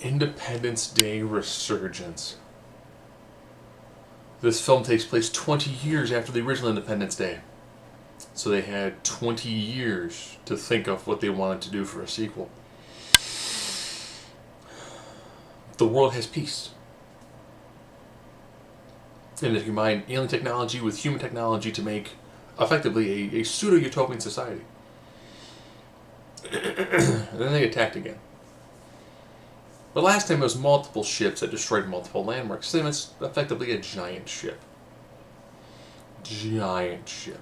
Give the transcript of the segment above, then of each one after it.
Independence Day Resurgence. This film takes place 20 years after the original Independence Day. So they had 20 years to think of what they wanted to do for a sequel. The world has peace. And they combine alien technology with human technology to make, effectively, a pseudo-utopian society. And then they attacked again. The last time it was multiple ships that destroyed multiple landmarks. This time it's effectively a giant ship. Giant ship.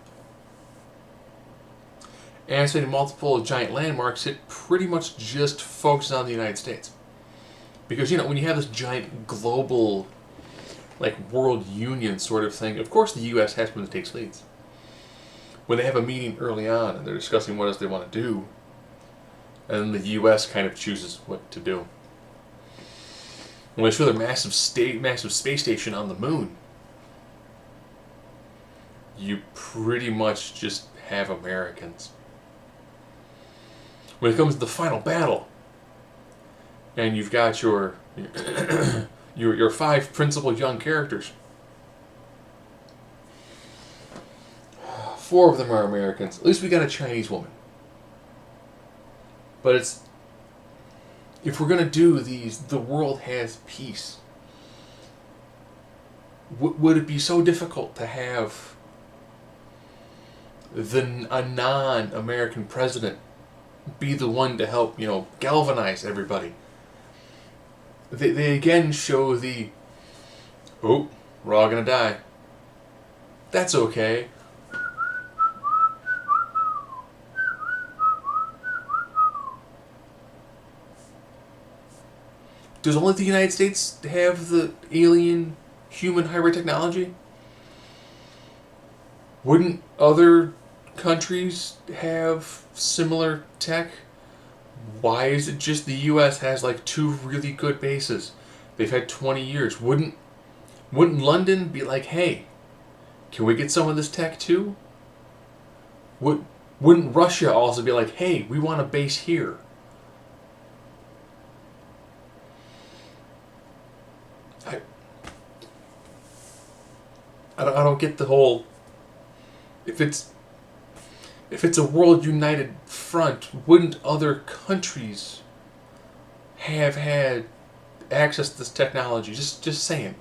And instead of multiple giant landmarks, it pretty much just focuses on the United States. Because, you know, when you have this giant global, like, world union sort of thing, of course the U.S. has one that takes leads. When they have a meeting early on and they're discussing what else they want to do, and the U.S. kind of chooses what to do. When they show their massive space station on the moon, you pretty much just have Americans. When it comes to the final battle, and you've got your your 5 principal young characters, 4 of them are Americans. At least we got a Chinese woman. But it's, if we're going to do these, the world has peace. Would it be so difficult to have a non-American president be the one to help, you know, galvanize everybody? They again show the, oh, we're all going to die. That's okay. Does only the United States have the alien human hybrid technology? Wouldn't other countries have similar tech? Why is it just the U.S. has like 2 really good bases? They've had 20 years. Wouldn't London be like, hey, can we get some of this tech too? Wouldn't Russia also be like, hey, we want a base here? I don't get the whole, if it's a world united front, wouldn't other countries have had access to this technology? Just saying.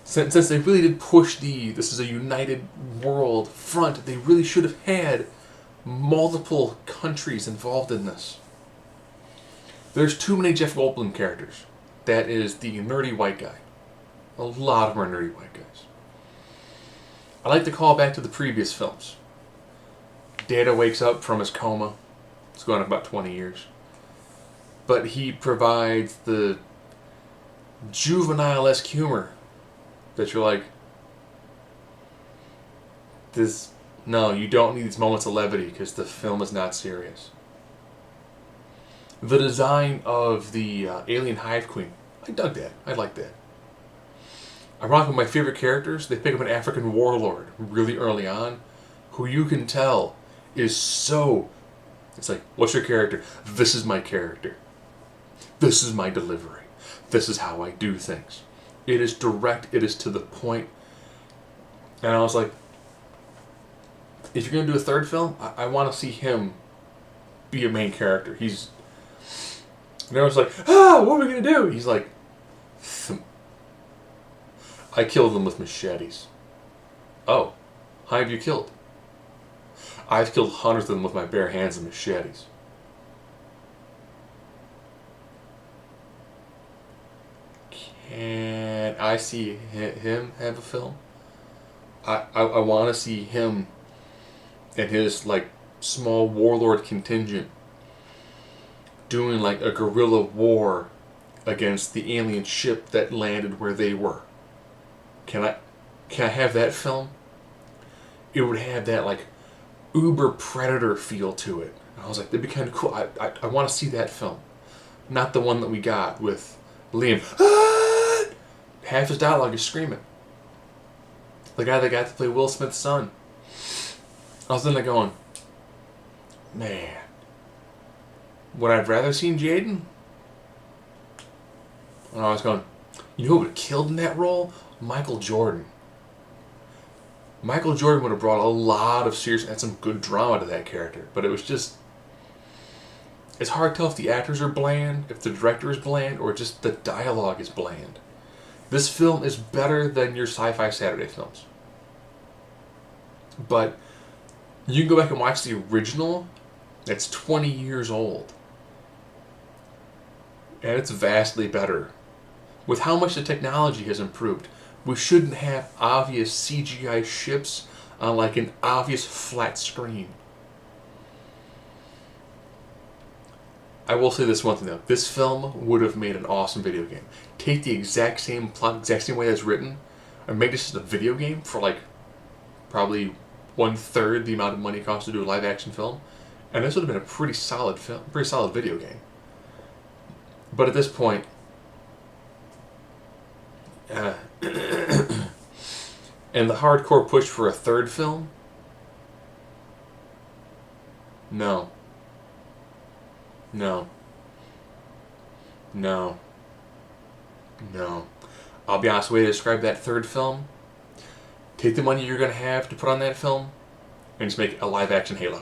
Since they really did push this is a united world front, they really should have had multiple countries involved in this. There's too many Jeff Goldblum characters. That is the nerdy white guy. A lot of them are nerdy white guys. I like to call back to the previous films. Data wakes up from his coma. It's going on about 20 years. But he provides the juvenile-esque humor that you're like, no, you don't need these moments of levity because the film is not serious. The design of the alien hive queen, I dug that. I like that. Ironically, my favorite characters, they pick up an African warlord really early on, who you can tell is so, it's like, what's your character? This is my character. This is my delivery. This is how I do things. It is direct, it is to the point. And I was like, if you're going to do a third film, I want to see him be a main character. And I was like, what are we going to do? He's like, I killed them with machetes. Oh, how have you killed? I've killed hundreds of them with my bare hands and machetes. Can I see him have a film? I want to see him and his like small warlord contingent doing like a guerrilla war against the alien ship that landed where they were. Can I have that film? It would have that like uber predator feel to it. And I was like, that'd be kind of cool. I want to see that film, not the one that we got with Liam. Half his dialogue is screaming. The guy that got to play Will Smith's son. I was in there going, man, Would I have rather seen Jaden? And I was going, you know who would have killed in that role? Michael Jordan. Michael Jordan would have brought a lot of serious and some good drama to that character. But it was just... It's hard to tell if the actors are bland, if the director is bland, or just the dialogue is bland. This film is better than your Sci-Fi Saturday films. But you can go back and watch the original. It's 20 years old. And it's vastly better. With how much the technology has improved, we shouldn't have obvious CGI ships on like an obvious flat screen. I will say this one thing though. This film would have made an awesome video game. Take the exact same plot, exact same way that's written, and make this a video game for like probably 1/3 the amount of money it costs to do a live action film, and this would have been a pretty solid film, pretty solid video game. But at this point, and the hardcore push for a third film, no. No. No. No. I'll be honest, the way to describe that third film, take the money you're going to have to put on that film and just make a live action Halo.